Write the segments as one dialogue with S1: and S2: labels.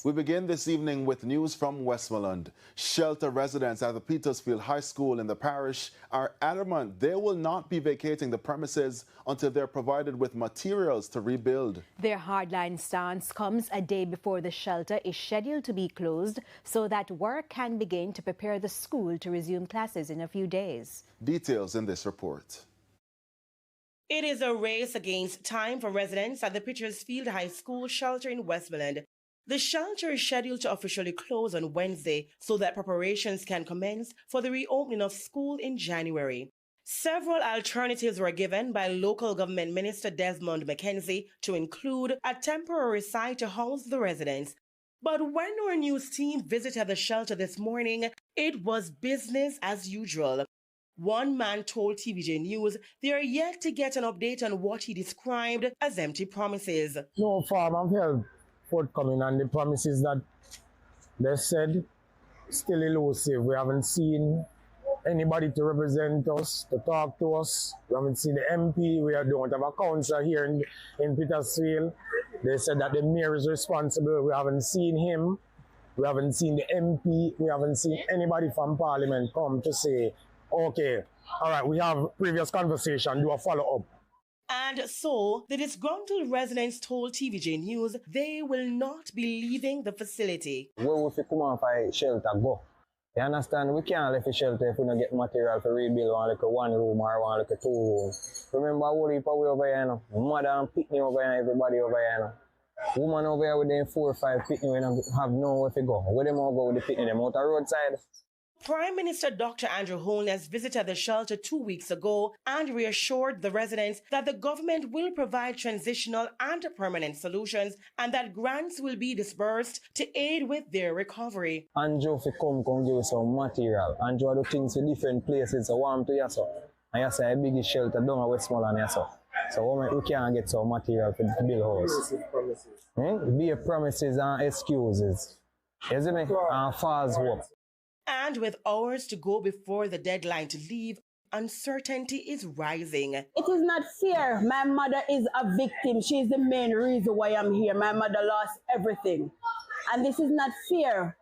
S1: We begin this evening with news from Westmoreland. Shelter residents at the Petersfield High School in the parish are adamant they will not be vacating the premises until they're provided with materials to rebuild.
S2: Their hardline stance comes a day before the shelter is scheduled to be closed so that work can begin to prepare the school to resume classes in a few days. Details in this report.
S3: It is a race against time for residents at the Petersfield High School shelter in Westmoreland. The shelter is scheduled to officially close on Wednesday so that preparations can commence for the reopening of school in January. Several alternatives were given by local government minister Desmond McKenzie to include a temporary site to house the residents. But when our news team visited the shelter this morning, it was business as usual. One man told TVJ News they are yet to get an update on what he described as empty promises.
S4: No farm of help forthcoming, and the promises that they said still elusive. We haven't seen anybody to represent us, to talk to us. We haven't seen the MP. We don't have a councillor here in Petersfield. They said that the mayor is responsible. We haven't seen him. We haven't seen the MP. We haven't seen anybody from Parliament come to say, okay, all right, we have previous conversation, do a follow-up.
S3: And so, the disgruntled residents told TVJ News they will not be leaving the facility.
S5: Where we come on for shelter go? You understand? We can't leave the shelter if we don't get material for rebuild one room or two room. Remember, all the people over here, no? Mother and Pitney over here, everybody over here, no? Woman over here with them 4 or 5 Pitney, we don't have nowhere to go. Where them all go with the Pitney? Them out the roadside?
S3: Prime Minister Dr. Andrew Holness visited the shelter 2 weeks ago and reassured the residents that the government will provide transitional and permanent solutions and that grants will be disbursed to aid with their recovery.
S5: Andrew fi come give us some material. Andrew do things in different places, so want to yaso. And you say a big shelter down at Westmoreland yaso. So we can't get some material for the build house. Be promises and excuses. You see me? And false hope.
S3: And with hours to go before the deadline to leave, uncertainty is rising.
S6: It is not fair. My mother is a victim. She is the main reason why I'm here. My mother lost everything. And this is not fair.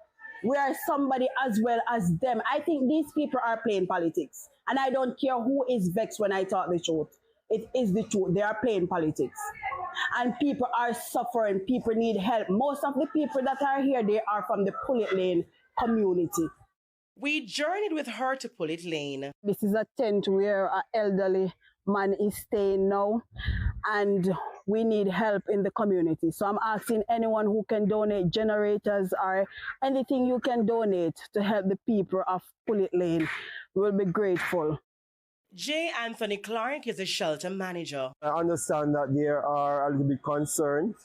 S6: We are somebody as well as them. I think these people are playing politics. And I don't care who is vexed when I talk the truth. It is the truth. They are playing politics. And people are suffering. People need help. Most of the people that are here, they are from the Pullet Lane community.
S3: We journeyed with her to Pullet Lane.
S6: This is a tent where an elderly man is staying now, and we need help in the community. So I'm asking anyone who can donate generators or anything you can donate to help the people of Pullet Lane. We'll be grateful.
S3: J. Anthony Clark is a shelter manager.
S7: I understand that they are a little bit concerned,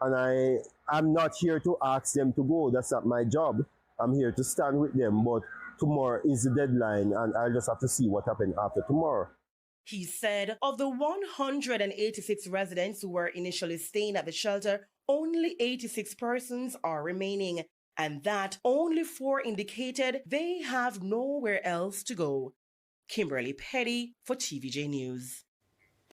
S7: and I'm not here to ask them to go. That's not my job. I'm here to stand with them, but tomorrow is the deadline, and I'll just have to see what happens after tomorrow.
S3: He said of the 186 residents who were initially staying at the shelter, only 86 persons are remaining, and that only 4 indicated they have nowhere else to go. Kimberly Petty for TVJ News.